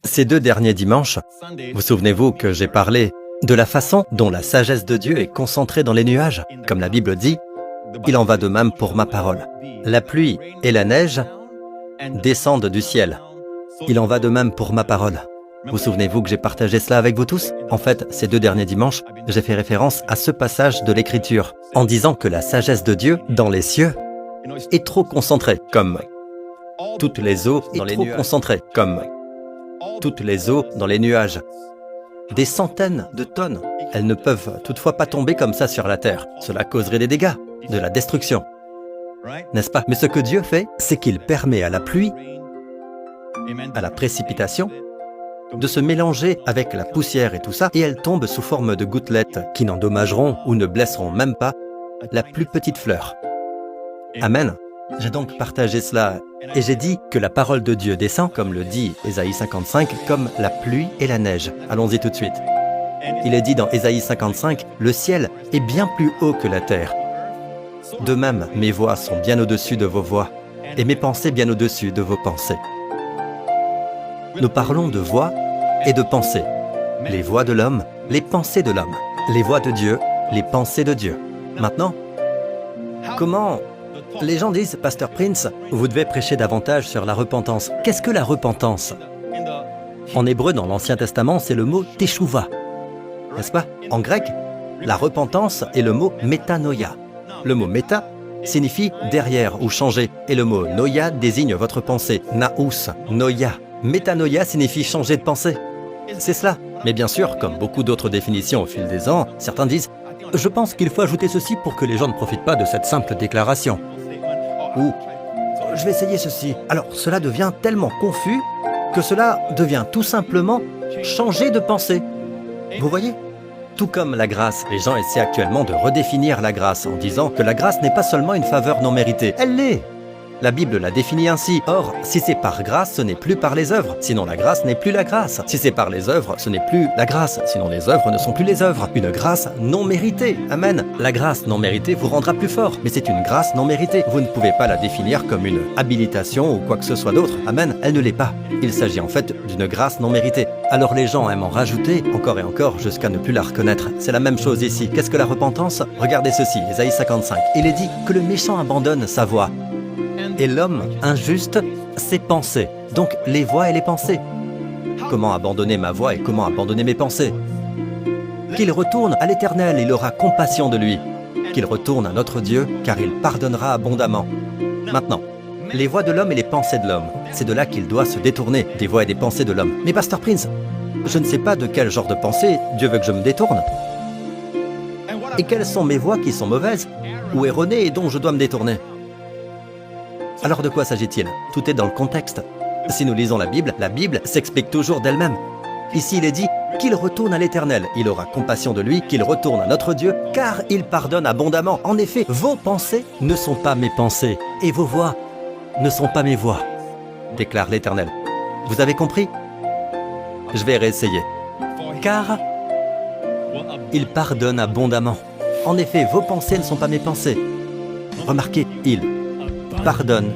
Ces 2 derniers dimanches, vous souvenez-vous que j'ai parlé de la façon dont la sagesse de Dieu est concentrée dans les nuages? Comme la Bible dit, il en va de même pour ma parole. La pluie et la neige descendent du ciel. Il en va de même pour ma parole. Vous souvenez-vous que j'ai partagé cela avec vous tous? En fait, ces 2 derniers dimanches, j'ai fait référence à ce passage de l'Écriture en disant que la sagesse de Dieu dans les cieux est trop concentrée, comme toutes les eaux dans les nuages. Toutes les eaux dans les nuages. Des centaines de tonnes. Elles ne peuvent toutefois pas tomber comme ça sur la terre. Cela causerait des dégâts, de la destruction. N'est-ce pas? Mais ce que Dieu fait, c'est qu'il permet à la pluie, à la précipitation, de se mélanger avec la poussière et tout ça, et elles tombent sous forme de gouttelettes qui n'endommageront ou ne blesseront même pas la plus petite fleur. Amen. J'ai donc partagé cela et j'ai dit que la parole de Dieu descend, comme le dit Ésaïe 55, comme la pluie et la neige. Allons-y tout de suite. Il est dit dans Ésaïe 55, « Le ciel est bien plus haut que la terre. De même, mes voix sont bien au-dessus de vos voix, et mes pensées bien au-dessus de vos pensées. » Nous parlons de voix et de pensées. Les voix de l'homme, les pensées de l'homme. Les voix de Dieu, les pensées de Dieu. Maintenant, comment... Les gens disent, « Pasteur Prince, vous devez prêcher davantage sur la repentance. » Qu'est-ce que la repentance? En hébreu, dans l'Ancien Testament, c'est le mot « teshuva ». N'est-ce pas? En grec, la repentance est le mot « métanoïa ». Le mot « méta » signifie « derrière » ou « changer ». Et le mot « noia » désigne votre pensée. Naous, noia. Métanoïa signifie « changer de pensée ». C'est cela. Mais bien sûr, comme beaucoup d'autres définitions au fil des ans, certains disent « Je pense qu'il faut ajouter ceci pour que les gens ne profitent pas de cette simple déclaration. » Ou « Je vais essayer ceci. » Alors cela devient tellement confus que cela devient tout simplement changer de pensée. Vous voyez? Tout comme la grâce, les gens essaient actuellement de redéfinir la grâce en disant que la grâce n'est pas seulement une faveur non méritée. Elle l'est. La Bible la définit ainsi. Or, si c'est par grâce, ce n'est plus par les œuvres. Sinon la grâce n'est plus la grâce. Si c'est par les œuvres, ce n'est plus la grâce. Sinon les œuvres ne sont plus les œuvres. Une grâce non méritée. Amen. La grâce non méritée vous rendra plus fort. Mais c'est une grâce non méritée. Vous ne pouvez pas la définir comme une habilitation ou quoi que ce soit d'autre. Amen. Elle ne l'est pas. Il s'agit en fait d'une grâce non méritée. Alors les gens aiment en rajouter encore et encore jusqu'à ne plus la reconnaître. C'est la même chose ici. Qu'est-ce que la repentance? Regardez ceci, Ésaïe 55. Il est dit que le méchant abandonne sa voix. Et l'homme injuste, ses pensées. Donc les voix et les pensées. Comment abandonner ma voix et comment abandonner mes pensées? Qu'il retourne à l'Éternel, il aura compassion de lui. Qu'il retourne à notre Dieu, car il pardonnera abondamment. Maintenant, les voix de l'homme et les pensées de l'homme. C'est de là qu'il doit se détourner, des voix et des pensées de l'homme. Mais Pasteur Prince, je ne sais pas de quel genre de pensée Dieu veut que je me détourne. Et quelles sont mes voix qui sont mauvaises ou erronées et dont je dois me détourner? Alors de quoi s'agit-il? Tout est dans le contexte. Si nous lisons la Bible s'explique toujours d'elle-même. Ici il est dit qu'il retourne à l'Éternel, il aura compassion de lui, qu'il retourne à notre Dieu, car il pardonne abondamment. En effet, vos pensées ne sont pas mes pensées, et vos voix ne sont pas mes voix, déclare l'Éternel. Vous avez compris? Je vais réessayer. Car il pardonne abondamment. En effet, vos pensées ne sont pas mes pensées. Remarquez, il pardonne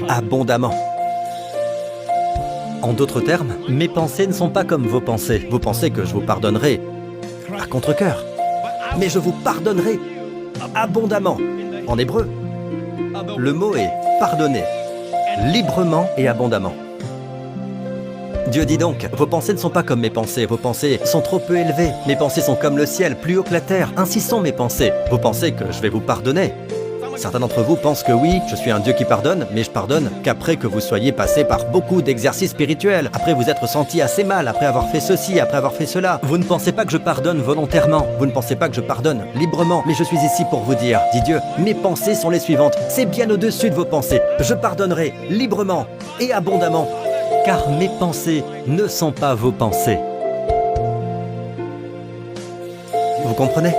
abondamment. En d'autres termes, mes pensées ne sont pas comme vos pensées. Vous pensez que je vous pardonnerai à contre-cœur. Mais je vous pardonnerai abondamment. En hébreu, le mot est pardonner, librement et abondamment. Dieu dit donc, vos pensées ne sont pas comme mes pensées, vos pensées sont trop peu élevées. Mes pensées sont comme le ciel, plus haut que la terre. Ainsi sont mes pensées. Vous pensez que je vais vous pardonner? Certains d'entre vous pensent que oui, je suis un Dieu qui pardonne, mais je pardonne qu'après que vous soyez passé par beaucoup d'exercices spirituels, après vous être senti assez mal, après avoir fait ceci, après avoir fait cela. Vous ne pensez pas que je pardonne volontairement, vous ne pensez pas que je pardonne librement, mais je suis ici pour vous dire, dit Dieu, mes pensées sont les suivantes, c'est bien au-dessus de vos pensées. Je pardonnerai librement et abondamment, car mes pensées ne sont pas vos pensées. Vous comprenez?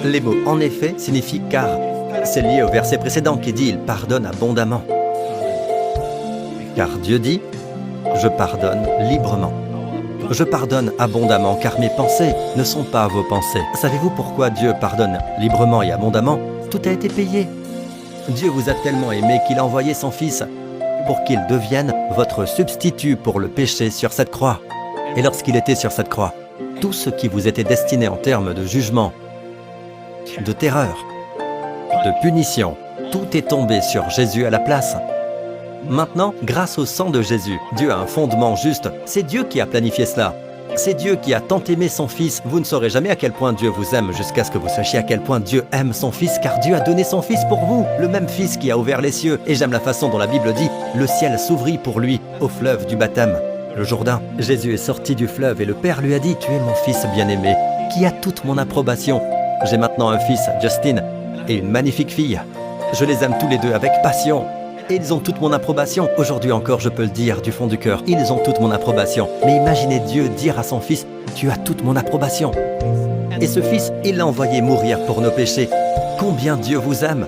Les mots « en effet » signifient « car ». C'est lié au verset précédent qui dit « il pardonne abondamment ». Car Dieu dit « je pardonne librement ». Je pardonne abondamment car mes pensées ne sont pas vos pensées. Savez-vous pourquoi Dieu pardonne librement et abondamment? Tout a été payé. Dieu vous a tellement aimé qu'il a envoyé son Fils pour qu'il devienne votre substitut pour le péché sur cette croix. Et lorsqu'il était sur cette croix, tout ce qui vous était destiné en termes de jugement, de terreur, de punition, tout est tombé sur Jésus à la place. Maintenant, grâce au sang de Jésus, Dieu a un fondement juste. C'est Dieu qui a planifié cela. C'est Dieu qui a tant aimé son Fils. Vous ne saurez jamais à quel point Dieu vous aime jusqu'à ce que vous sachiez à quel point Dieu aime son Fils, car Dieu a donné son Fils pour vous, le même Fils qui a ouvert les cieux. Et j'aime la façon dont la Bible dit « Le ciel s'ouvrit pour lui au fleuve du baptême ». Le Jourdain. Jésus est sorti du fleuve et le Père lui a dit « Tu es mon Fils bien-aimé, qui a toute mon approbation. J'ai maintenant un fils, Justin, et une magnifique fille. Je les aime tous les deux avec passion. Et ils ont toute mon approbation. Aujourd'hui encore, je peux le dire du fond du cœur. Ils ont toute mon approbation. Mais imaginez Dieu dire à son Fils « Tu as toute mon approbation ». Et ce Fils, il l'a envoyé mourir pour nos péchés. Combien Dieu vous aime!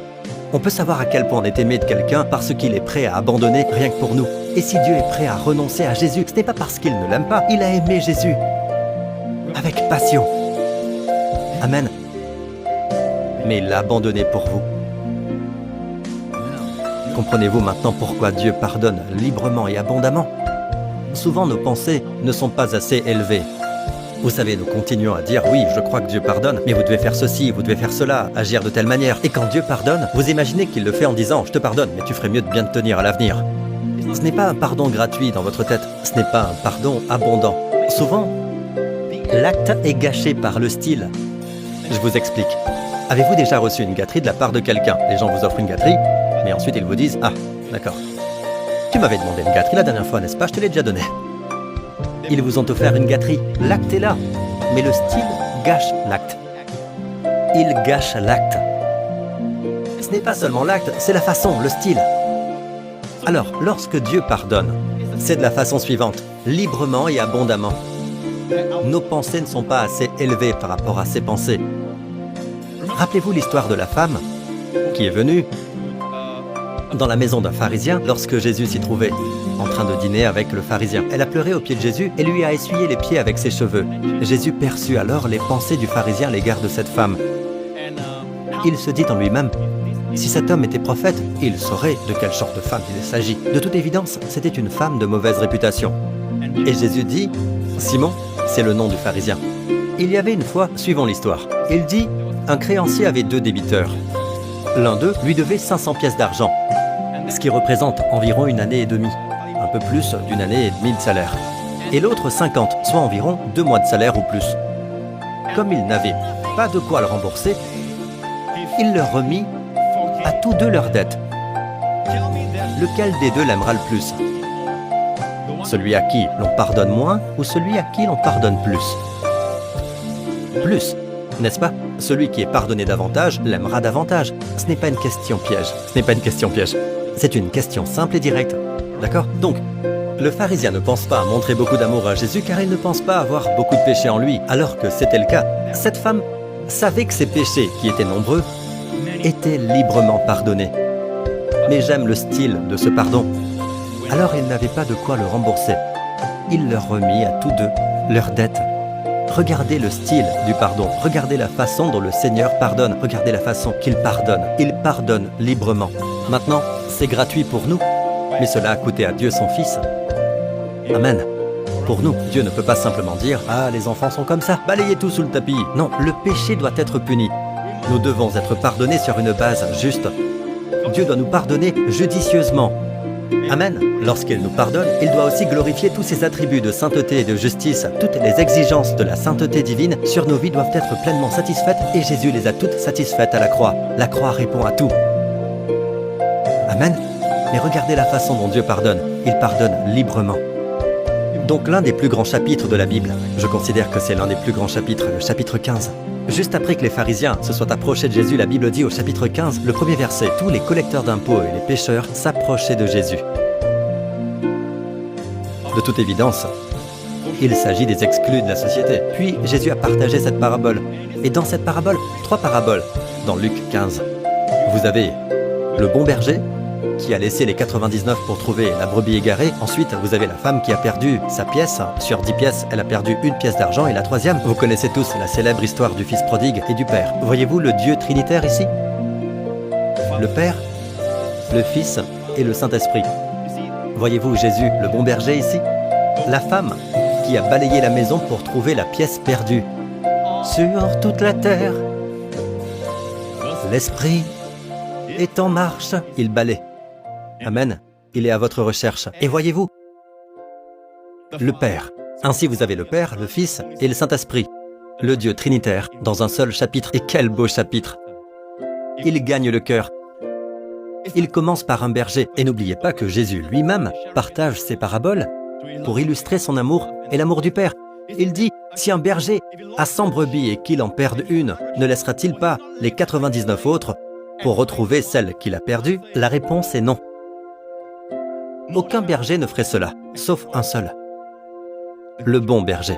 On peut savoir à quel point on est aimé de quelqu'un parce qu'il est prêt à abandonner rien que pour nous. Et si Dieu est prêt à renoncer à Jésus, ce n'est pas parce qu'il ne l'aime pas. Il a aimé Jésus avec passion. Amen. Mais il l'a abandonné pour vous. Comprenez-vous maintenant pourquoi Dieu pardonne librement et abondamment? Souvent, nos pensées ne sont pas assez élevées. Vous savez, nous continuons à dire « Oui, je crois que Dieu pardonne, mais vous devez faire ceci, vous devez faire cela, agir de telle manière. » Et quand Dieu pardonne, vous imaginez qu'il le fait en disant « Je te pardonne, mais tu ferais mieux de bien te tenir à l'avenir. » Ce n'est pas un pardon gratuit dans votre tête, ce n'est pas un pardon abondant. Souvent, l'acte est gâché par le style. Je vous explique. Avez-vous déjà reçu une gâterie de la part de quelqu'un? Les gens vous offrent une gâterie, mais ensuite ils vous disent « Ah, d'accord. Tu m'avais demandé une gâterie la dernière fois, n'est-ce pas? Je te l'ai déjà donnée. » Ils vous ont offert une gâterie. L'acte est là, mais le style gâche l'acte. Il gâche l'acte. Ce n'est pas seulement l'acte, c'est la façon, le style. Alors, lorsque Dieu pardonne, c'est de la façon suivante, librement et abondamment. Nos pensées ne sont pas assez élevées par rapport à ses pensées. Rappelez-vous l'histoire de la femme qui est venue dans la maison d'un pharisien lorsque Jésus s'y trouvait, en train de dîner avec le pharisien. Elle a pleuré aux pieds de Jésus et lui a essuyé les pieds avec ses cheveux. Jésus perçut alors les pensées du pharisien à l'égard de cette femme. Il se dit en lui-même, si cet homme était prophète, il saurait de quelle sorte de femme il s'agit. De toute évidence, c'était une femme de mauvaise réputation. Et Jésus dit, Simon, c'est le nom du pharisien. Il y avait une fois, suivons l'histoire, il dit, un créancier avait 2 débiteurs. L'un d'eux lui devait 500 pièces d'argent, ce qui représente environ 1 année et demie, un peu plus d'1 année et demie de salaire. Et l'autre 50, soit environ 2 mois de salaire ou plus. Comme il n'avait pas de quoi le rembourser, il leur remit à tous deux leurs dettes. Lequel des deux l'aimera le plus? Celui à qui l'on pardonne moins ou celui à qui l'on pardonne plus? Plus, n'est-ce pas? Celui qui est pardonné davantage l'aimera davantage. Ce n'est pas une question piège. Ce n'est pas une question piège. C'est une question simple et directe. D'accord? Donc, le pharisien ne pense pas à montrer beaucoup d'amour à Jésus car il ne pense pas avoir beaucoup de péchés en lui, alors que c'était le cas. Cette femme savait que ses péchés, qui étaient nombreux, étaient librement pardonnés. Mais j'aime le style de ce pardon. Alors il n'avait pas de quoi le rembourser. Il leur remit à tous deux leurs dettes. Regardez le style du pardon. Regardez la façon dont le Seigneur pardonne. Regardez la façon qu'il pardonne. Il pardonne librement. Maintenant, c'est gratuit pour nous, mais cela a coûté à Dieu son Fils. Amen. Pour nous, Dieu ne peut pas simplement dire « Ah, les enfants sont comme ça, balayez tout sous le tapis ». Non, le péché doit être puni. Nous devons être pardonnés sur une base juste. Dieu doit nous pardonner judicieusement. Amen. Lorsqu'il nous pardonne, il doit aussi glorifier tous ses attributs de sainteté et de justice. Toutes les exigences de la sainteté divine sur nos vies doivent être pleinement satisfaites et Jésus les a toutes satisfaites à la croix. La croix répond à tout. Amen. Mais regardez la façon dont Dieu pardonne. Il pardonne librement. Donc l'un des plus grands chapitres de la Bible, je considère que c'est l'un des plus grands chapitres, le chapitre 15. Juste après que les pharisiens se soient approchés de Jésus, la Bible dit au chapitre 15, le premier verset, « Tous les collecteurs d'impôts et les pécheurs s'approchaient de Jésus. » De toute évidence, il s'agit des exclus de la société. Puis Jésus a partagé cette parabole. Et dans cette parabole, 3 paraboles, dans Luc 15. Vous avez le bon berger, qui a laissé les 99 pour trouver la brebis égarée. Ensuite, vous avez la femme qui a perdu sa pièce. Sur 10 pièces, elle a perdu 1 pièce d'argent. Et la troisième, vous connaissez tous la célèbre histoire du fils prodigue et du père. Voyez-vous le Dieu trinitaire ici? le Père, le Fils et le Saint-Esprit. Voyez-vous Jésus, le bon berger ici? La femme qui a balayé la maison pour trouver la pièce perdue. Sur toute la terre, l'Esprit est en marche. Il balaie. Amen. Il est à votre recherche. Et voyez-vous, le Père. Ainsi vous avez le Père, le Fils et le Saint-Esprit. Le Dieu trinitaire dans un seul chapitre. Et quel beau chapitre! Il gagne le cœur. Il commence par un berger. Et n'oubliez pas que Jésus lui-même partage ses paraboles pour illustrer son amour et l'amour du Père. Il dit, si un berger a 100 brebis et qu'il en perde une, ne laissera-t-il pas les 99 autres pour retrouver celle qu'il a perdue? La réponse est non. Aucun berger ne ferait cela, sauf un seul. Le bon berger.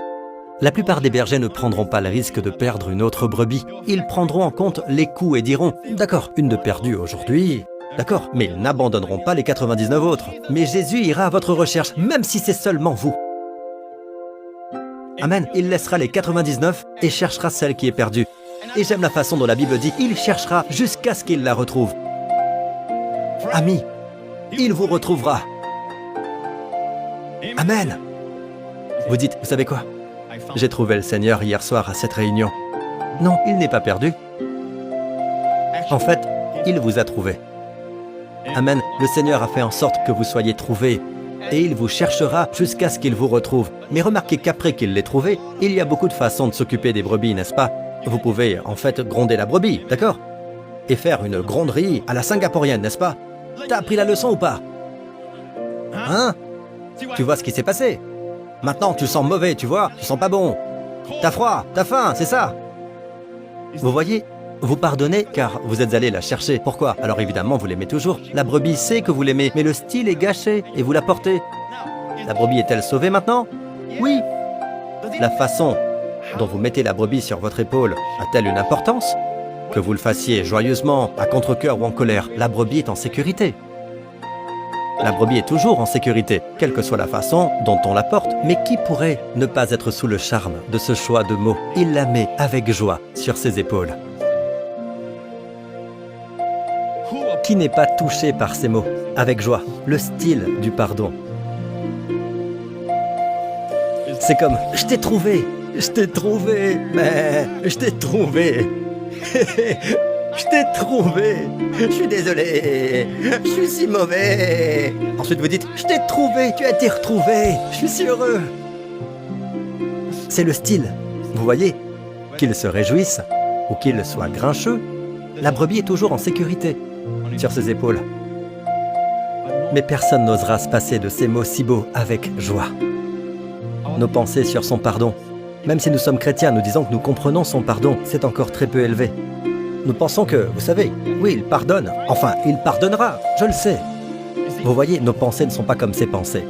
La plupart des bergers ne prendront pas le risque de perdre une autre brebis. Ils prendront en compte les coûts et diront « D'accord, une de perdue aujourd'hui, d'accord, mais ils n'abandonneront pas les 99 autres. Mais Jésus ira à votre recherche, même si c'est seulement vous. » Amen. Il laissera les 99 et cherchera celle qui est perdue. Et j'aime la façon dont la Bible dit « Il cherchera jusqu'à ce qu'il la retrouve. » Ami, il vous retrouvera. Amen. Vous dites, vous savez quoi? J'ai trouvé le Seigneur hier soir à cette réunion. Non, il n'est pas perdu. En fait, il vous a trouvé. Amen. Le Seigneur a fait en sorte que vous soyez trouvés. Et il vous cherchera jusqu'à ce qu'il vous retrouve. Mais remarquez qu'après qu'il l'ait trouvé, il y a beaucoup de façons de s'occuper des brebis, n'est-ce pas? Vous pouvez en fait gronder la brebis, d'accord? Et faire une gronderie à la singapourienne, n'est-ce pas? T'as appris la leçon ou pas? Hein? Tu vois ce qui s'est passé? Maintenant, tu sens mauvais, tu vois? Tu sens pas bon. T'as froid, t'as faim, c'est ça? Vous voyez? Vous pardonnez car vous êtes allé la chercher. Pourquoi? Alors évidemment, vous l'aimez toujours. La brebis sait que vous l'aimez, mais le style est gâché et vous la portez. La brebis est-elle sauvée maintenant? Oui. La façon dont vous mettez la brebis sur votre épaule a-t-elle une importance? Que vous le fassiez joyeusement, à contre-cœur ou en colère, la brebis est en sécurité. La brebis est toujours en sécurité, quelle que soit la façon dont on la porte. Mais qui pourrait ne pas être sous le charme de ce choix de mots? Il la met avec joie sur ses épaules. Qui n'est pas touché par ces mots? Avec joie, le style du pardon. C'est comme « Je t'ai trouvé, mais je t'ai trouvé. Je t'ai trouvé, je suis désolé, je suis si mauvais. » Ensuite vous dites « Je t'ai trouvé, tu as été retrouvé, je suis si heureux. » C'est le style. Vous voyez, qu'il se réjouisse ou qu'il soit grincheux, la brebis est toujours en sécurité sur ses épaules. Mais personne n'osera se passer de ces mots si beaux avec joie. Nos pensées sur son pardon. Même si nous sommes chrétiens, nous disons que nous comprenons son pardon, c'est encore très peu élevé. Nous pensons que, vous savez, oui, il pardonne. Enfin, il pardonnera, je le sais. Vous voyez, nos pensées ne sont pas comme ses pensées.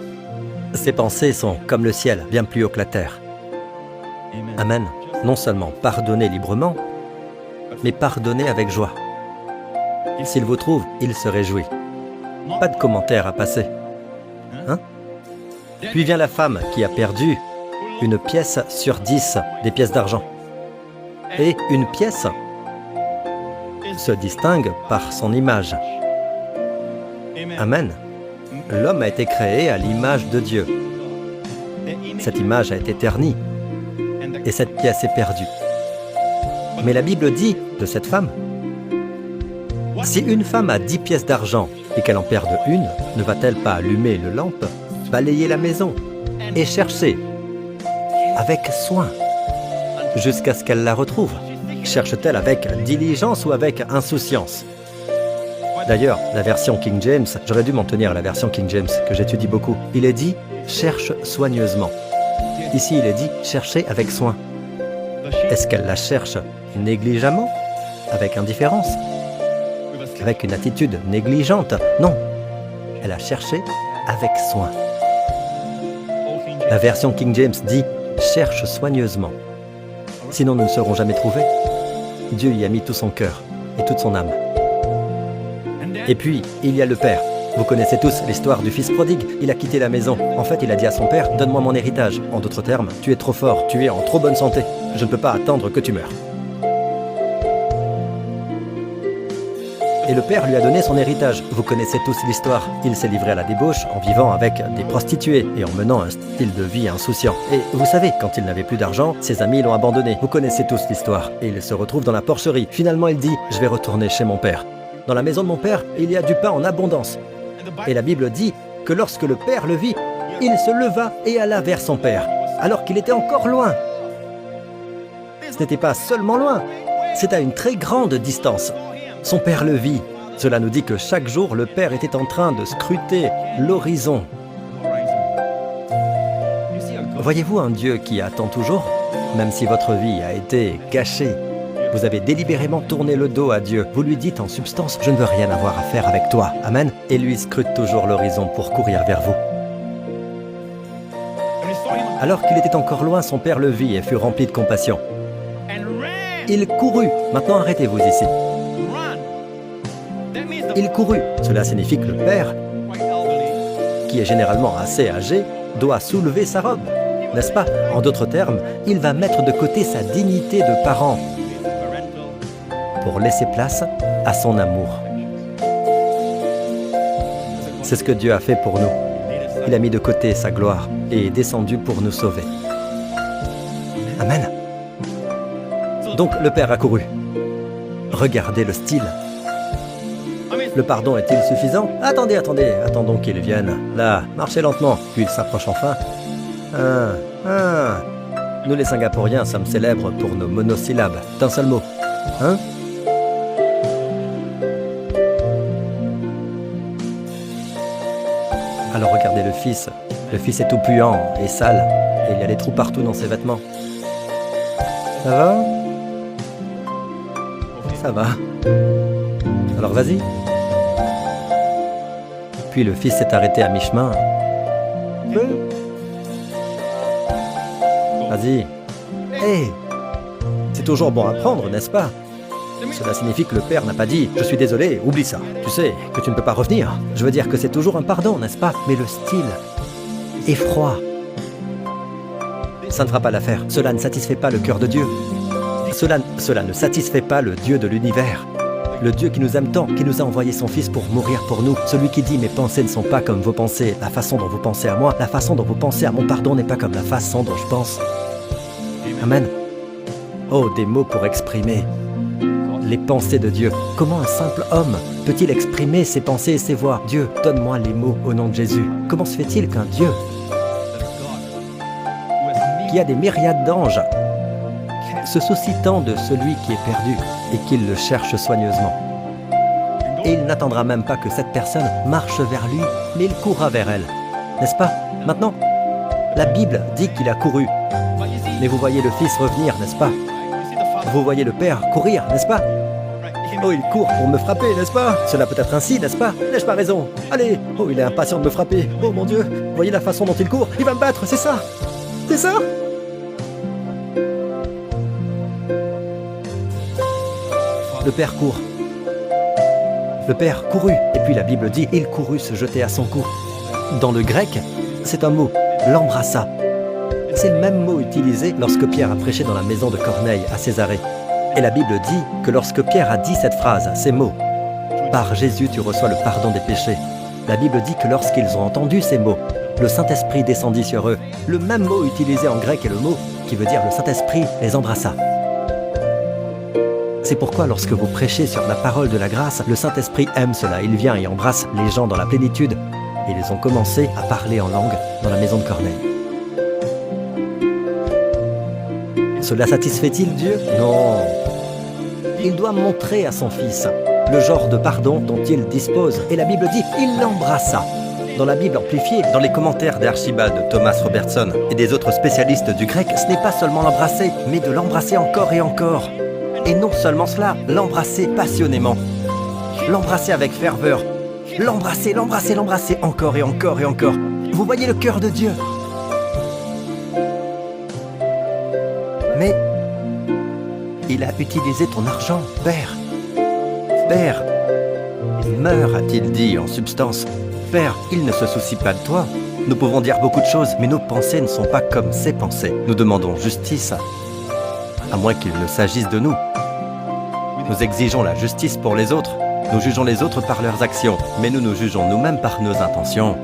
Ses pensées sont comme le ciel, bien plus haut que la terre. Amen. Non seulement pardonner librement, mais pardonner avec joie. S'il vous trouve, il se réjouit. Pas de commentaires à passer. Hein? Puis vient la femme qui a perdu une pièce sur 10 des pièces d'argent. Et une pièce se distingue par son image. Amen. L'homme a été créé à l'image de Dieu. Cette image a été ternie et cette pièce est perdue. Mais la Bible dit de cette femme, si une femme a 10 pièces d'argent et qu'elle en perde une, ne va-t-elle pas allumer une lampe, balayer la maison et chercher avec soin jusqu'à ce qu'elle la retrouve? Cherche-t-elle avec diligence ou avec insouciance? D'ailleurs, la version King James, j'aurais dû m'en tenir à la version King James, que j'étudie beaucoup. Il est dit « cherche soigneusement ». Ici, il est dit « chercher avec soin ». Est-ce qu'elle la cherche négligemment? Avec indifférence? Avec une attitude négligente? Non. Elle a cherché avec soin. La version King James dit « cherche soigneusement ». Sinon, nous ne serons jamais trouvés. Dieu y a mis tout son cœur et toute son âme. Et puis, il y a le Père. Vous connaissez tous l'histoire du fils prodigue. Il a quitté la maison. En fait, il a dit à son père, « Donne-moi mon héritage. » En d'autres termes, « Tu es trop fort, tu es en trop bonne santé. Je ne peux pas attendre que tu meurs. » et le père lui a donné son héritage. Vous connaissez tous l'histoire. Il s'est livré à la débauche en vivant avec des prostituées et en menant un style de vie insouciant. Et vous savez, quand il n'avait plus d'argent, ses amis l'ont abandonné. Vous connaissez tous l'histoire. Et il se retrouve dans la porcherie. Finalement, il dit « Je vais retourner chez mon père ». Dans la maison de mon père, il y a du pain en abondance. Et la Bible dit que lorsque le père le vit, il se leva et alla vers son père, alors qu'il était encore loin. Ce n'était pas seulement loin, c'est à une très grande distance. Son père le vit. Cela nous dit que chaque jour, le père était en train de scruter l'horizon. Voyez-vous un Dieu qui attend toujours, même si votre vie a été gâchée? Vous avez délibérément tourné le dos à Dieu. Vous lui dites en substance, je ne veux rien avoir à faire avec toi. Amen. Et lui scrute toujours l'horizon pour courir vers vous. Alors qu'il était encore loin, son père le vit et fut rempli de compassion. Il courut. Maintenant, arrêtez-vous ici. Il courut. Cela signifie que le père, qui est généralement assez âgé, doit soulever sa robe. N'est-ce pas? En d'autres termes, il va mettre de côté sa dignité de parent pour laisser place à son amour. C'est ce que Dieu a fait pour nous. Il a mis de côté sa gloire et est descendu pour nous sauver. Amen. Donc le Père a couru. Regardez le style. Le pardon est-il suffisant? Attendez, attendons qu'il vienne. Là, marchez lentement, puis il s'approche enfin. Nous les Singapouriens sommes célèbres pour nos monosyllabes, d'un seul mot. Hein? Alors regardez le fils. Le fils est tout puant et sale, et il y a des trous partout dans ses vêtements. Ça va? Ça va. Alors vas-y. Puis le fils s'est arrêté à mi-chemin. Vas-y. Hé! C'est toujours bon à prendre, n'est-ce pas? Cela signifie que le père n'a pas dit « Je suis désolé, oublie ça. Tu sais que tu ne peux pas revenir. » Je veux dire que c'est toujours un pardon, n'est-ce pas? Mais le style est froid. Ça ne fera pas l'affaire. Cela ne satisfait pas le cœur de Dieu. Cela ne satisfait pas le Dieu de l'univers. Le Dieu qui nous aime tant, qui nous a envoyé son Fils pour mourir pour nous. Celui qui dit « Mes pensées ne sont pas comme vos pensées. La façon dont vous pensez à moi, la façon dont vous pensez à mon pardon n'est pas comme la façon dont je pense. » Amen. Oh, des mots pour exprimer les pensées de Dieu. Comment un simple homme peut-il exprimer ses pensées et ses voix? Dieu, donne-moi les mots au nom de Jésus. Comment se fait-il qu'un Dieu qui a des myriades d'anges se soucie tant de celui qui est perdu et qu'il le cherche soigneusement? Et il n'attendra même pas que cette personne marche vers lui, mais il courra vers elle. N'est-ce pas? Maintenant, la Bible dit qu'il a couru. Mais vous voyez le Fils revenir, n'est-ce pas? Vous voyez le Père courir, n'est-ce pas? Oh, il court pour me frapper, n'est-ce pas? Cela peut être ainsi, n'est-ce pas? N'ai-je pas raison? Allez! Oh, il est impatient de me frapper. Oh mon Dieu! Voyez la façon dont il court? Il va me battre, c'est ça? C'est ça? Le Père court. Le Père courut. Et puis la Bible dit, il courut se jeter à son cou. Dans le grec, c'est un mot, l'embrassa. C'est le même mot utilisé lorsque Pierre a prêché dans la maison de Corneille à Césarée. Et la Bible dit que lorsque Pierre a dit cette phrase, ces mots, « Par Jésus tu reçois le pardon des péchés », la Bible dit que lorsqu'ils ont entendu ces mots, le Saint-Esprit descendit sur eux. Le même mot utilisé en grec est le mot qui veut dire le Saint-Esprit les embrassa. C'est pourquoi lorsque vous prêchez sur la parole de la grâce, le Saint-Esprit aime cela. Il vient et embrasse les gens dans la plénitude. Et ils ont commencé à parler en langue dans la maison de Corneille. Cela satisfait-il Dieu? Non. Il doit montrer à son Fils le genre de pardon dont il dispose. Et la Bible dit, il l'embrassa. Dans la Bible amplifiée, dans les commentaires d'Archibald, de Thomas Robertson et des autres spécialistes du grec, ce n'est pas seulement l'embrasser, mais de l'embrasser encore et encore. Et non seulement cela, l'embrasser passionnément. L'embrasser avec ferveur. L'embrasser, l'embrasser, l'embrasser encore et encore et encore. Vous voyez le cœur de Dieu. Mais il a utilisé ton argent, Père. Père, meurs, a-t-il dit en substance. Père, il ne se soucie pas de toi. Nous pouvons dire beaucoup de choses, mais nos pensées ne sont pas comme ses pensées. Nous demandons justice, à moins qu'il ne s'agisse de nous. Nous exigeons la justice pour les autres, Nous jugeons les autres par leurs actions, mais nous nous jugeons nous-mêmes par nos intentions.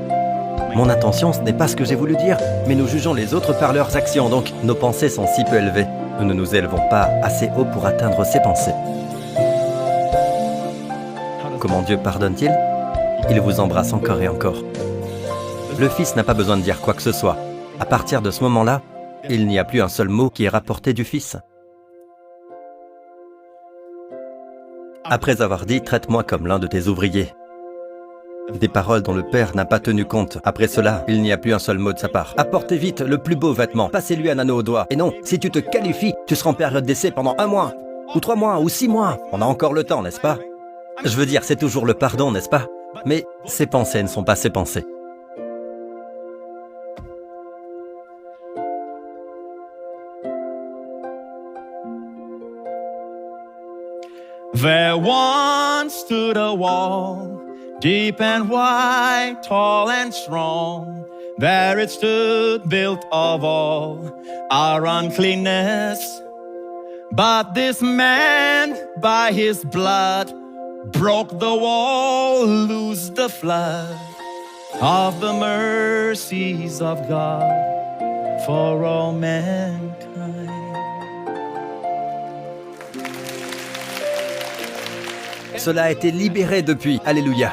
Mon intention, ce n'est pas ce que j'ai voulu dire, mais nous jugeons les autres par leurs actions, donc nos pensées sont si peu élevées. Nous ne nous élevons pas assez haut pour atteindre ces pensées. Comment Dieu pardonne-t-il? Il vous embrasse encore et encore. Le Fils n'a pas besoin de dire quoi que ce soit. À partir de ce moment-là, il n'y a plus un seul mot qui est rapporté du Fils. Après avoir dit « Traite-moi comme l'un de tes ouvriers », des paroles dont le Père n'a pas tenu compte. Après cela, il n'y a plus un seul mot de sa part. Apportez vite le plus beau vêtement, passez-lui un anneau au doigt. Et non, si tu te qualifies, tu seras en période d'essai pendant 1 mois, ou 3 mois, ou 6 mois. On a encore le temps, n'est-ce pas? Je veux dire, c'est toujours le pardon, n'est-ce pas? Mais ses pensées ne sont pas ses pensées. There once stood a wall, deep and wide, tall and strong. There it stood, built of all our uncleanness. But this man, by his blood, broke the wall, loosed the flood of the mercies of God for all mankind. Cela a été libéré depuis. Alléluia.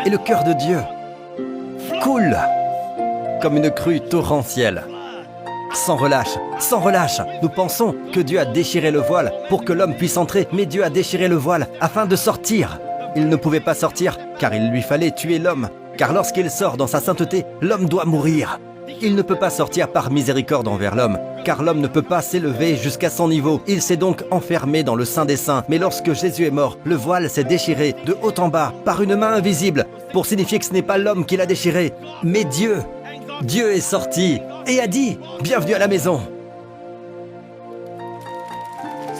Et le cœur de Dieu coule comme une crue torrentielle. Sans relâche, sans relâche. Nous pensons que Dieu a déchiré le voile pour que l'homme puisse entrer, mais Dieu a déchiré le voile afin de sortir. Il ne pouvait pas sortir car il lui fallait tuer l'homme. Car lorsqu'il sort dans sa sainteté, l'homme doit mourir. Il ne peut pas sortir par miséricorde envers l'homme, car l'homme ne peut pas s'élever jusqu'à son niveau. Il s'est donc enfermé dans le Saint des Saints. Mais lorsque Jésus est mort, le voile s'est déchiré de haut en bas par une main invisible, pour signifier que ce n'est pas l'homme qui l'a déchiré, mais Dieu. Dieu est sorti et a dit « Bienvenue à la maison ».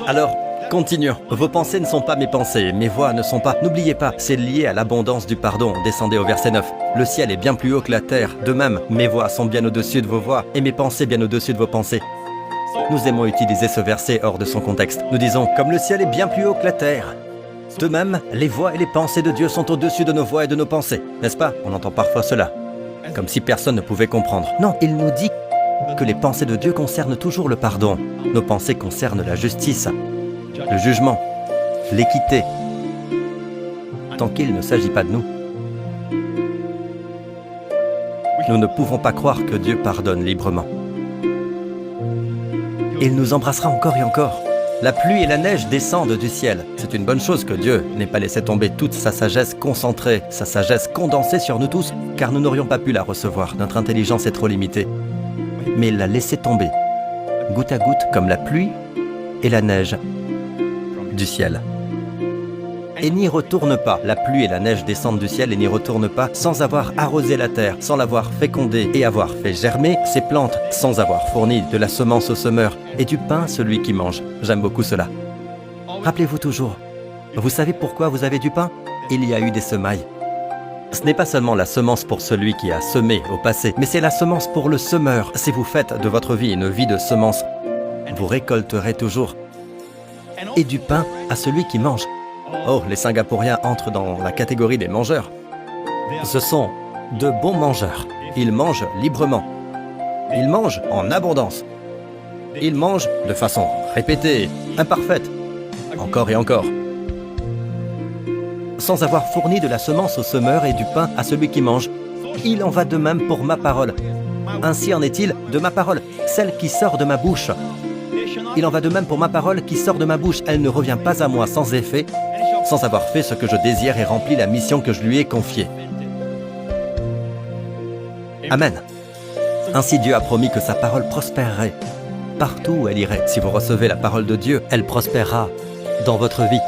Alors, continuons. Vos pensées ne sont pas mes pensées, mes voix ne sont pas... N'oubliez pas, c'est lié à l'abondance du pardon. Descendez au verset 9. Le ciel est bien plus haut que la terre. De même, mes voix sont bien au-dessus de vos voix et mes pensées bien au-dessus de vos pensées. Nous aimons utiliser ce verset hors de son contexte. Nous disons « Comme le ciel est bien plus haut que la terre ». De même, les voix et les pensées de Dieu sont au-dessus de nos voix et de nos pensées. N'est-ce pas? On entend parfois cela. Comme si personne ne pouvait comprendre. Non, il nous dit que les pensées de Dieu concernent toujours le pardon. Nos pensées concernent la justice, le jugement, l'équité, tant qu'il ne s'agit pas de nous. Nous ne pouvons pas croire que Dieu pardonne librement. Il nous embrassera encore et encore. La pluie et la neige descendent du ciel. C'est une bonne chose que Dieu n'ait pas laissé tomber toute sa sagesse concentrée, sa sagesse condensée sur nous tous, car nous n'aurions pas pu la recevoir. Notre intelligence est trop limitée. Mais il l'a laissé tomber, goutte à goutte, comme la pluie et la neige du ciel. Et n'y retourne pas. La pluie et la neige descendent du ciel et n'y retournent pas sans avoir arrosé la terre, sans l'avoir fécondée et avoir fait germer ses plantes, sans avoir fourni de la semence au semeur et du pain à celui qui mange. J'aime beaucoup cela. Rappelez-vous toujours, vous savez pourquoi vous avez du pain? Il y a eu des semailles. Ce n'est pas seulement la semence pour celui qui a semé au passé, mais c'est la semence pour le semeur. Si vous faites de votre vie une vie de semence, vous récolterez toujours. Et du pain à celui qui mange. Oh, les Singapouriens entrent dans la catégorie des mangeurs. Ce sont de bons mangeurs. Ils mangent librement. Ils mangent en abondance. Ils mangent de façon répétée, imparfaite, encore et encore, sans avoir fourni de la semence au semeur et du pain à celui qui mange. Il en va de même pour ma parole. Ainsi en est-il de ma parole, celle qui sort de ma bouche. Il en va de même pour ma parole qui sort de ma bouche. Elle ne revient pas à moi sans effet, sans avoir fait ce que je désire et rempli la mission que je lui ai confiée. Amen. Ainsi Dieu a promis que sa parole prospérerait partout où elle irait. Si vous recevez la parole de Dieu, elle prospérera dans votre vie.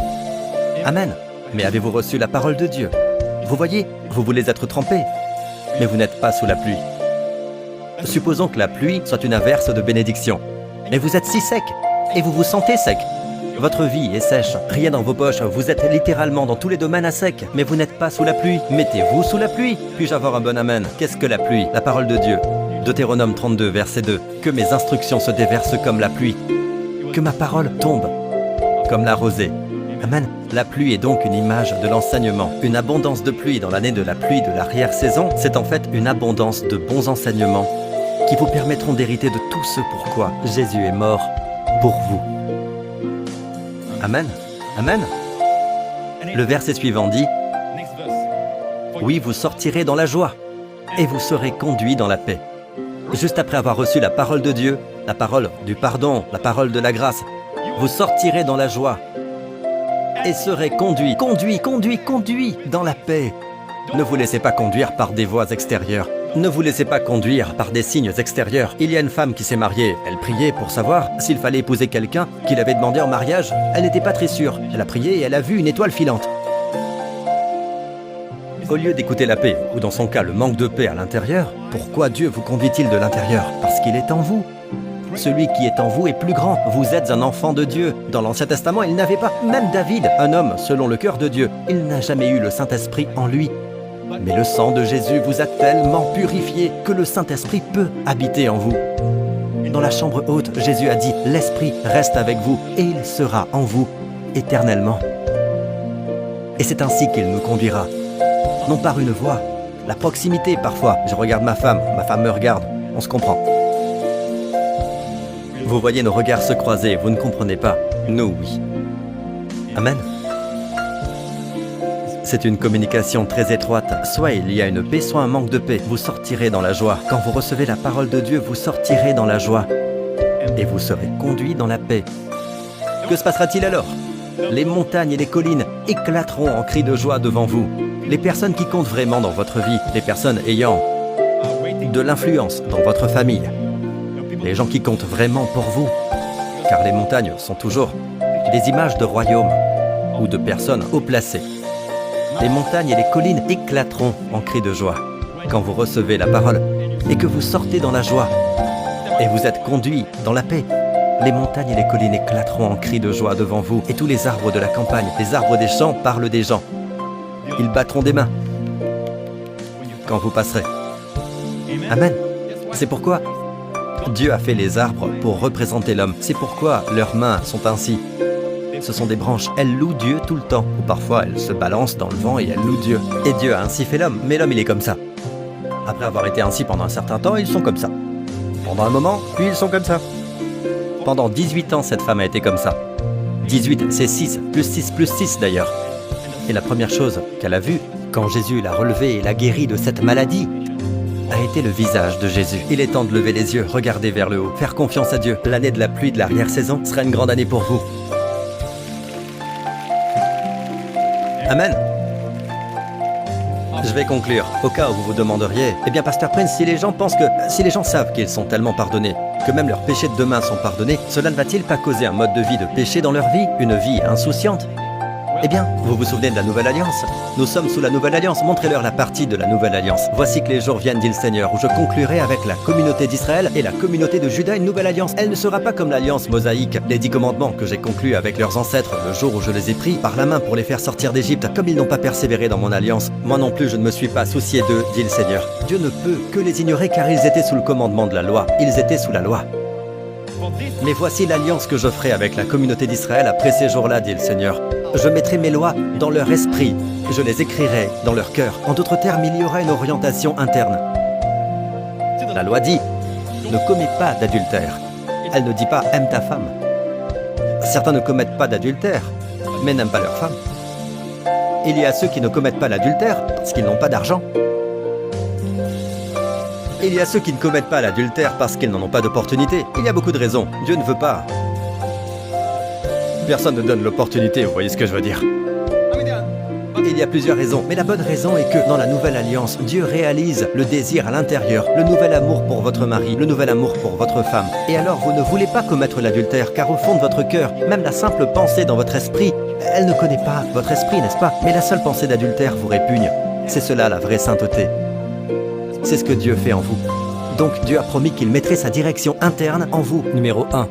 Amen. Mais avez-vous reçu la parole de Dieu? Vous voyez, vous voulez être trempé, mais vous n'êtes pas sous la pluie. Supposons que la pluie soit une averse de bénédiction. Mais vous êtes si sec, et vous vous sentez sec. Votre vie est sèche, rien dans vos poches, vous êtes littéralement dans tous les domaines à sec, mais vous n'êtes pas sous la pluie. Mettez-vous sous la pluie. Puis-je avoir un bon amen? Qu'est-ce que la pluie? La parole de Dieu. Deutéronome 32, verset 2. Que mes instructions se déversent comme la pluie. Que ma parole tombe comme la rosée. Amen. La pluie est donc une image de l'enseignement. Une abondance de pluie dans l'année de la pluie de l'arrière-saison, c'est en fait une abondance de bons enseignements qui vous permettront d'hériter de tout ce pourquoi Jésus est mort pour vous. Amen. Amen. Le verset suivant dit, « Oui, vous sortirez dans la joie et vous serez conduits dans la paix. » Juste après avoir reçu la parole de Dieu, la parole du pardon, la parole de la grâce, vous sortirez dans la joie et serez conduits dans la paix. Ne vous laissez pas conduire par des voies extérieures. Ne vous laissez pas conduire par des signes extérieurs. Il y a une femme qui s'est mariée. Elle priait pour savoir s'il fallait épouser quelqu'un qu'il avait demandé en mariage. Elle n'était pas très sûre. Elle a prié et elle a vu une étoile filante. Au lieu d'écouter la paix, ou dans son cas le manque de paix à l'intérieur, pourquoi Dieu vous conduit-il de l'intérieur? Parce qu'il est en vous. Celui qui est en vous est plus grand. Vous êtes un enfant de Dieu. Dans l'Ancien Testament, il n'avait pas, même David, un homme selon le cœur de Dieu. Il n'a jamais eu le Saint-Esprit en lui. Mais le sang de Jésus vous a tellement purifié que le Saint-Esprit peut habiter en vous. Dans la chambre haute, Jésus a dit « L'Esprit reste avec vous et il sera en vous éternellement. » Et c'est ainsi qu'il nous conduira. Non par une voix, la proximité parfois. Je regarde ma femme me regarde, on se comprend. Vous voyez nos regards se croiser, vous ne comprenez pas. Nous, oui. Amen. C'est une communication très étroite. Soit il y a une paix, soit un manque de paix. Vous sortirez dans la joie. Quand vous recevez la parole de Dieu, vous sortirez dans la joie. Et vous serez conduits dans la paix. Que se passera-t-il alors? Les montagnes et les collines éclateront en cris de joie devant vous. Les personnes qui comptent vraiment dans votre vie, les personnes ayant de l'influence dans votre famille, les gens qui comptent vraiment pour vous, car les montagnes sont toujours des images de royaumes ou de personnes haut placées. Les montagnes et les collines éclateront en cris de joie quand vous recevez la parole et que vous sortez dans la joie et vous êtes conduits dans la paix. Les montagnes et les collines éclateront en cris de joie devant vous et tous les arbres de la campagne, les arbres des champs parlent des gens. Ils battront des mains quand vous passerez. Amen. C'est pourquoi Dieu a fait les arbres pour représenter l'homme. C'est pourquoi leurs mains sont ainsi. Ce sont des branches. Elles louent Dieu tout le temps. Ou parfois, elles se balancent dans le vent et elles louent Dieu. Et Dieu a ainsi fait l'homme. Mais l'homme, il est comme ça. Après avoir été ainsi pendant un certain temps, ils sont comme ça. Pendant un moment, puis ils sont comme ça. Pendant 18 ans, cette femme a été comme ça. 18, c'est 6, plus 6 d'ailleurs. Et la première chose qu'elle a vue, quand Jésus l'a relevée et l'a guérie de cette maladie, a été le visage de Jésus. Il est temps de lever les yeux, regarder vers le haut, faire confiance à Dieu. L'année de la pluie de l'arrière-saison sera une grande année pour vous. Amen. Je vais conclure. Au cas où vous vous demanderiez, eh bien, Pasteur Prince, si les gens savent qu'ils sont tellement pardonnés, que même leurs péchés de demain sont pardonnés, cela ne va-t-il pas causer un mode de vie de péché dans leur vie, une vie insouciante? Eh bien, vous vous souvenez de la Nouvelle Alliance? Nous sommes sous la Nouvelle Alliance, montrez-leur la partie de la Nouvelle Alliance. Voici que les jours viennent, dit le Seigneur, où je conclurai avec la communauté d'Israël et la communauté de Juda une nouvelle alliance. Elle ne sera pas comme l'alliance mosaïque, les 10 commandements que j'ai conclus avec leurs ancêtres le jour où je les ai pris par la main pour les faire sortir d'Égypte. Comme ils n'ont pas persévéré dans mon alliance, moi non plus je ne me suis pas soucié d'eux, dit le Seigneur. Dieu ne peut que les ignorer car ils étaient sous le commandement de la loi. Ils étaient sous la loi. Mais voici l'alliance que je ferai avec la communauté d'Israël après ces jours-là, dit le Seigneur. Je mettrai mes lois dans leur esprit, je les écrirai dans leur cœur. En d'autres termes, il y aura une orientation interne. La loi dit, ne commets pas d'adultère. Elle ne dit pas, aime ta femme. Certains ne commettent pas d'adultère, mais n'aiment pas leur femme. Il y a ceux qui ne commettent pas l'adultère parce qu'ils n'ont pas d'argent. Il y a ceux qui ne commettent pas l'adultère parce qu'ils n'en ont pas d'opportunité. Il y a beaucoup de raisons. Dieu ne veut pas. Personne ne donne l'opportunité, vous voyez ce que je veux dire. Il y a plusieurs raisons, mais la bonne raison est que dans la Nouvelle Alliance, Dieu réalise le désir à l'intérieur, le nouvel amour pour votre mari, le nouvel amour pour votre femme. Et alors vous ne voulez pas commettre l'adultère, car au fond de votre cœur, même la simple pensée dans votre esprit, elle ne connaît pas votre esprit, n'est-ce pas? Mais la seule pensée d'adultère vous répugne. C'est cela la vraie sainteté. C'est ce que Dieu fait en vous. Donc Dieu a promis qu'il mettrait sa direction interne en vous. Numéro 1.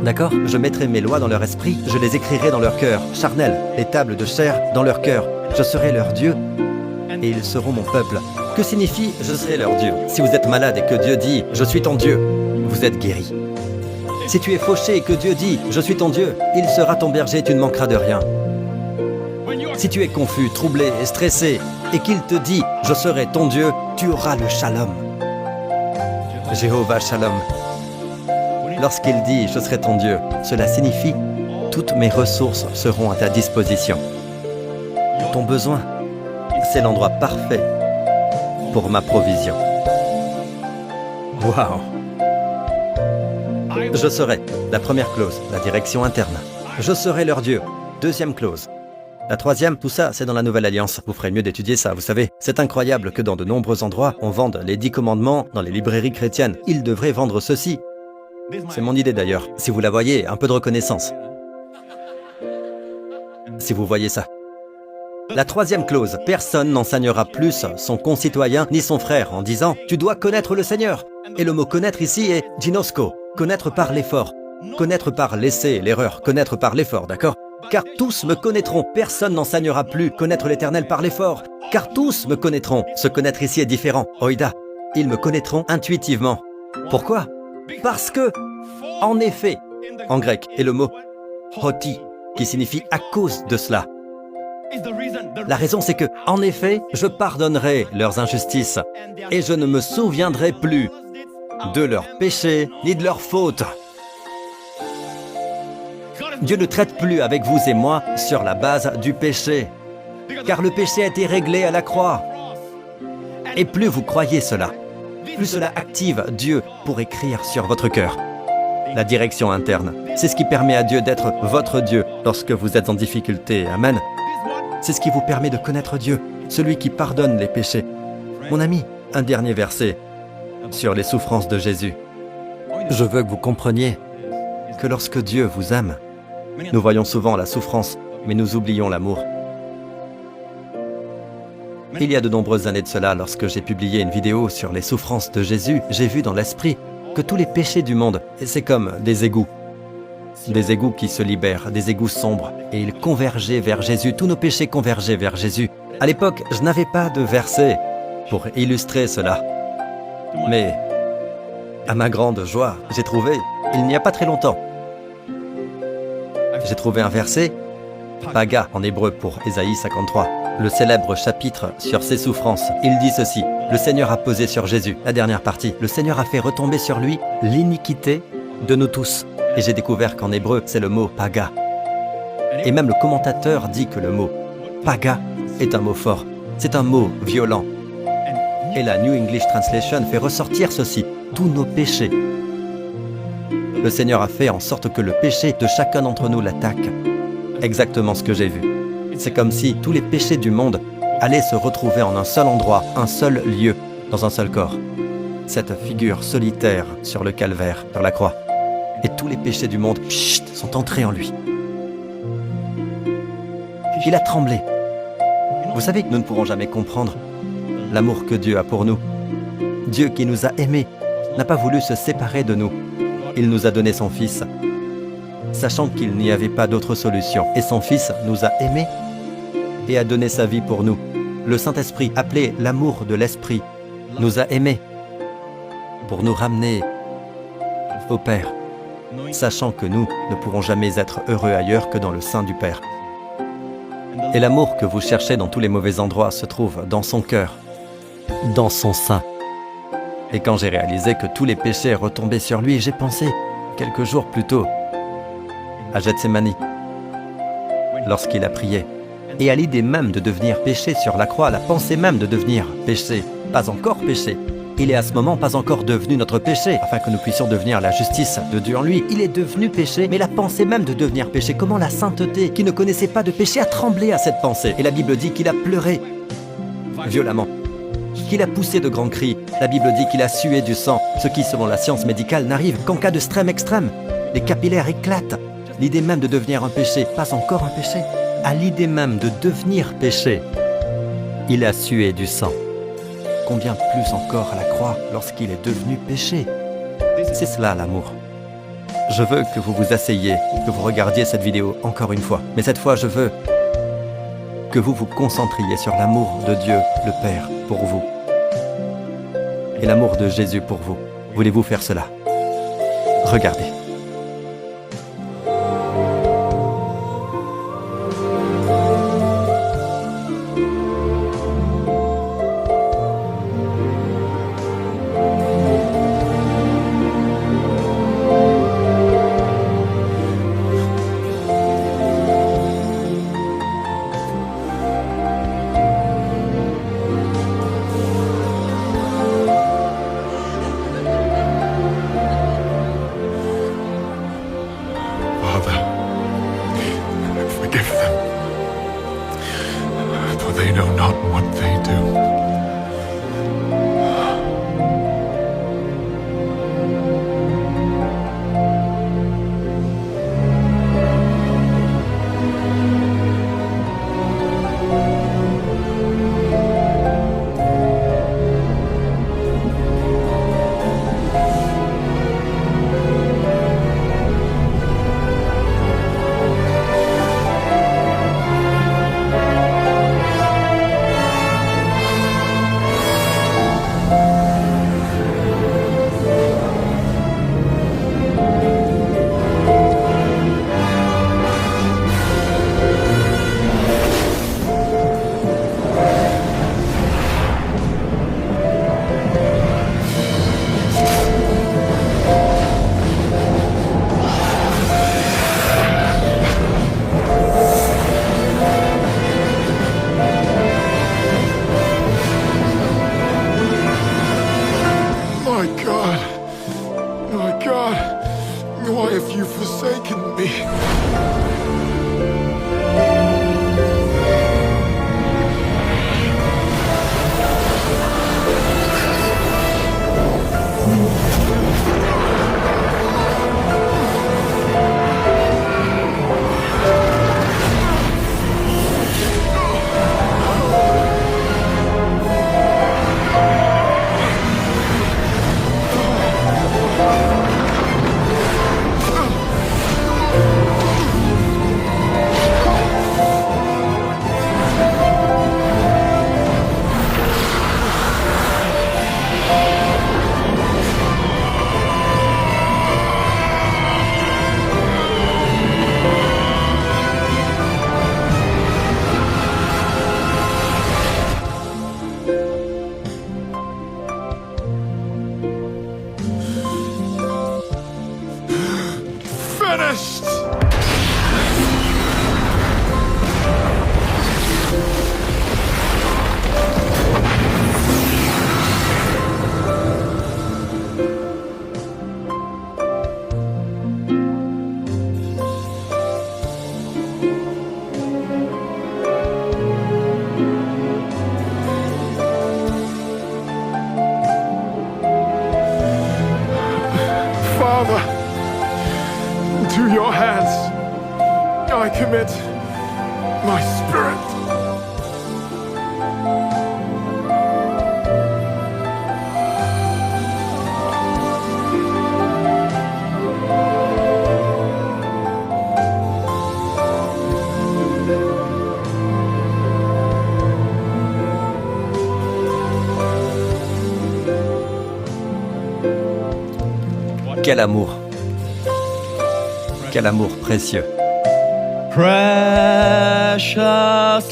D'accord? Je mettrai mes lois dans leur esprit, je les écrirai dans leur cœur, charnel, les tables de chair dans leur cœur. Je serai leur Dieu et ils seront mon peuple. Que signifie « je serai leur Dieu » ? Si vous êtes malade et que Dieu dit « je suis ton Dieu », vous êtes guéri. Si tu es fauché et que Dieu dit « je suis ton Dieu », il sera ton berger et tu ne manqueras de rien. Si tu es confus, troublé et stressé, et qu'il te dit « Je serai ton Dieu », tu auras le shalom. Jéhovah Shalom. Lorsqu'il dit « Je serai ton Dieu », cela signifie « Toutes mes ressources seront à ta disposition ». Ton besoin, c'est l'endroit parfait pour ma provision. Waouh! Je serai, la première clause, la direction interne. Je serai leur Dieu, deuxième clause. La troisième, tout ça, c'est dans la Nouvelle Alliance. Vous ferez mieux d'étudier ça, vous savez. C'est incroyable que dans de nombreux endroits, on vende les 10 commandements dans les librairies chrétiennes. Ils devraient vendre ceci. C'est mon idée d'ailleurs. Si vous la voyez, un peu de reconnaissance. Si vous voyez ça. La troisième clause, personne n'enseignera plus son concitoyen ni son frère en disant « Tu dois connaître le Seigneur ». Et le mot « connaître » ici est « ginosko », connaître par l'effort. Connaître par l'essai, l'erreur, connaître par l'effort, d'accord? Car tous me connaîtront, personne n'enseignera plus connaître l'Éternel par l'effort. Car tous me connaîtront. Se connaître ici est différent. Oïda, ils me connaîtront intuitivement. Pourquoi? Parce que, en effet, en grec, est le mot « hoti » qui signifie « à cause de cela ». La raison, c'est que, en effet, je pardonnerai leurs injustices et je ne me souviendrai plus de leurs péchés ni de leurs fautes. Dieu ne traite plus avec vous et moi sur la base du péché, car le péché a été réglé à la croix. Et plus vous croyez cela, plus cela active Dieu pour écrire sur votre cœur. La direction interne, c'est ce qui permet à Dieu d'être votre Dieu lorsque vous êtes en difficulté. Amen. C'est ce qui vous permet de connaître Dieu, celui qui pardonne les péchés. Mon ami, un dernier verset sur les souffrances de Jésus. Je veux que vous compreniez que lorsque Dieu vous aime, nous voyons souvent la souffrance, mais nous oublions l'amour. Il y a de nombreuses années de cela, lorsque j'ai publié une vidéo sur les souffrances de Jésus, j'ai vu dans l'esprit que tous les péchés du monde, c'est comme des égouts. Des égouts qui se libèrent, des égouts sombres, et ils convergeaient vers Jésus, tous nos péchés convergeaient vers Jésus. À l'époque, je n'avais pas de verset pour illustrer cela. Mais, à ma grande joie, j'ai trouvé, il n'y a pas très longtemps, j'ai trouvé un verset, Paga en hébreu pour Ésaïe 53, le célèbre chapitre sur ses souffrances. Il dit ceci, le Seigneur a posé sur Jésus, la dernière partie, le Seigneur a fait retomber sur lui l'iniquité de nous tous. Et j'ai découvert qu'en hébreu, c'est le mot Paga. Et même le commentateur dit que le mot Paga est un mot fort, c'est un mot violent. Et la New English Translation fait ressortir ceci, tous nos péchés. Le Seigneur a fait en sorte que le péché de chacun d'entre nous l'attaque. Exactement ce que j'ai vu. C'est comme si tous les péchés du monde allaient se retrouver en un seul endroit, un seul lieu, dans un seul corps. Cette figure solitaire sur le calvaire, sur la croix. Et tous les péchés du monde sont entrés en lui. Il a tremblé. Vous savez que nous ne pourrons jamais comprendre l'amour que Dieu a pour nous. Dieu qui nous a aimés n'a pas voulu se séparer de nous. Il nous a donné son Fils, sachant qu'il n'y avait pas d'autre solution. Et son Fils nous a aimés et a donné sa vie pour nous. Le Saint-Esprit, appelé l'amour de l'Esprit, nous a aimés pour nous ramener au Père, sachant que nous ne pourrons jamais être heureux ailleurs que dans le sein du Père. Et l'amour que vous cherchez dans tous les mauvais endroits se trouve dans son cœur, dans son sein. Et quand j'ai réalisé que tous les péchés retombaient sur lui, j'ai pensé, quelques jours plus tôt, à Gethsémani, lorsqu'il a prié, et à l'idée même de devenir péché sur la croix, la pensée même de devenir péché, pas encore péché. Il est à ce moment pas encore devenu notre péché, afin que nous puissions devenir la justice de Dieu en lui. Il est devenu péché, mais la pensée même de devenir péché, comment la sainteté, qui ne connaissait pas de péché, a tremblé à cette pensée. Et la Bible dit qu'il a pleuré violemment, qu'il a poussé de grands cris. La Bible dit qu'il a sué du sang, ce qui, selon la science médicale, n'arrive qu'en cas de stress extrême. Les capillaires éclatent. L'idée même de devenir un péché, pas encore un péché. À l'idée même de devenir péché, il a sué du sang. Combien plus encore à la croix lorsqu'il est devenu péché. C'est cela l'amour. Je veux que vous vous asseyiez, que vous regardiez cette vidéo encore une fois. Mais cette fois, je veux que vous vous concentriez sur l'amour de Dieu, le Père, pour vous. Et l'amour de Jésus pour vous. Voulez-vous faire cela? Regardez. forsaken me. Finished! Father, to your hands I commit my spirit. Quel amour! Quel amour précieux! Precious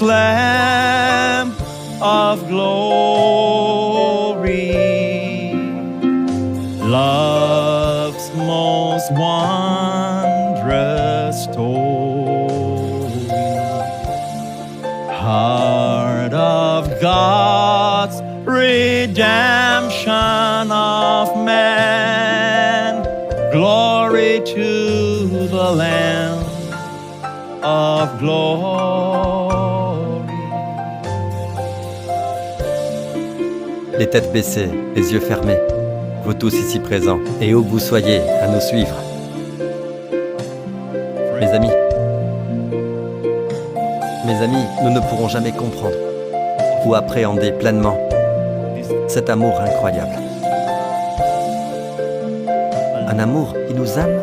Lamb of glory, love's most wondrous story, heart of God's redemption of man, glory to the Lamb of glory. Les têtes baissées, les yeux fermés, vous tous ici présents, et où que vous soyez à nous suivre. Mes amis, nous ne pourrons jamais comprendre ou appréhender pleinement cet amour incroyable. Un amour qui nous aime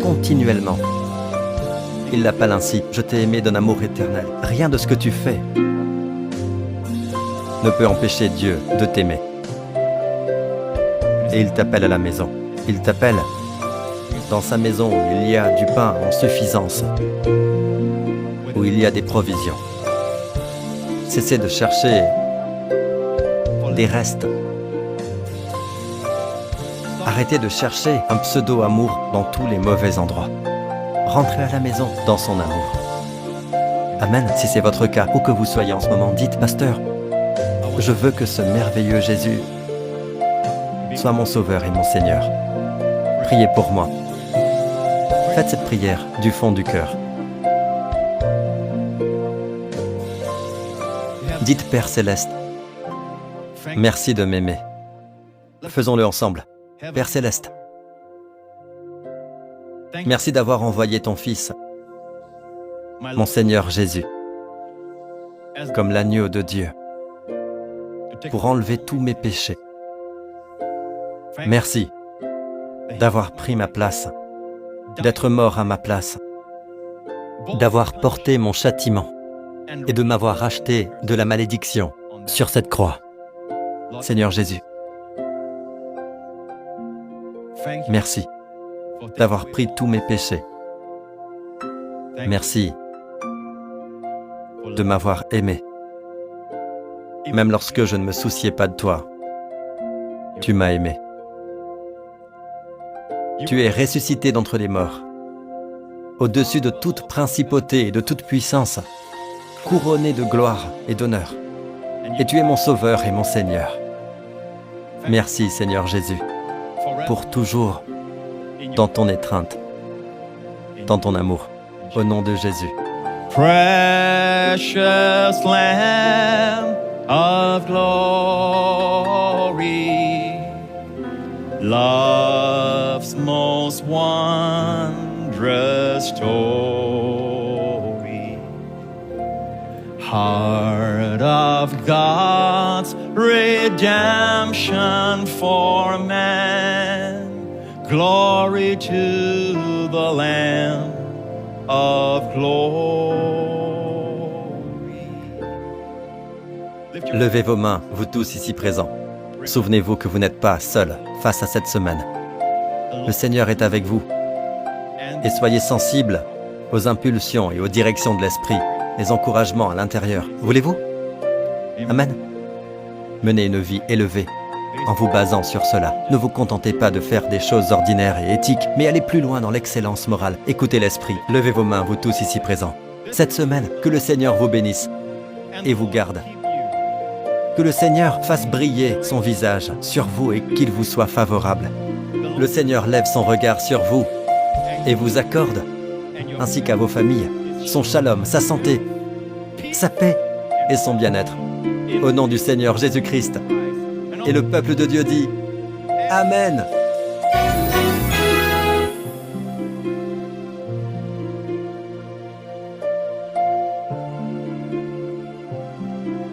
continuellement. Il l'appelle ainsi, je t'ai aimé d'un amour éternel. Rien de ce que tu fais ne peut empêcher Dieu de t'aimer. Et il t'appelle à la maison. Il t'appelle dans sa maison où il y a du pain en suffisance, où il y a des provisions. Cessez de chercher des restes. Arrêtez de chercher un pseudo-amour dans tous les mauvais endroits. Rentrez à la maison dans son amour. Amen. Si c'est votre cas, où que vous soyez en ce moment, dites, Pasteur, je veux que ce merveilleux Jésus soit mon Sauveur et mon Seigneur. Priez pour moi. Faites cette prière du fond du cœur. Dites, Père Céleste, merci de m'aimer. Faisons-le ensemble. Père Céleste, merci d'avoir envoyé ton Fils, mon Seigneur Jésus, comme l'agneau de Dieu, pour enlever tous mes péchés. Merci d'avoir pris ma place, d'être mort à ma place, d'avoir porté mon châtiment et de m'avoir racheté de la malédiction sur cette croix. Seigneur Jésus, merci d'avoir pris tous mes péchés. Merci de m'avoir aimé. Même lorsque je ne me souciais pas de toi, tu m'as aimé. Tu es ressuscité d'entre les morts, au-dessus de toute principauté et de toute puissance, couronné de gloire et d'honneur. Et tu es mon Sauveur et mon Seigneur. Merci Seigneur Jésus, pour toujours dans ton étreinte, dans ton amour. Au nom de Jésus. Precious Lamb of glory, love's most wondrous story, heart of God's redemption for man, glory to the Lamb of glory. Levez vos mains, vous tous ici présents. Souvenez-vous que vous n'êtes pas seuls face à cette semaine. Le Seigneur est avec vous. Et soyez sensibles aux impulsions et aux directions de l'Esprit, les encouragements à l'intérieur. Voulez-vous? Amen. Menez une vie élevée en vous basant sur cela. Ne vous contentez pas de faire des choses ordinaires et éthiques, mais allez plus loin dans l'excellence morale. Écoutez l'Esprit. Levez vos mains, vous tous ici présents. Cette semaine, que le Seigneur vous bénisse et vous garde. Que le Seigneur fasse briller son visage sur vous et qu'il vous soit favorable. Le Seigneur lève son regard sur vous et vous accorde, ainsi qu'à vos familles, son shalom, sa santé, sa paix et son bien-être. Au nom du Seigneur Jésus-Christ. Et le peuple de Dieu dit Amen.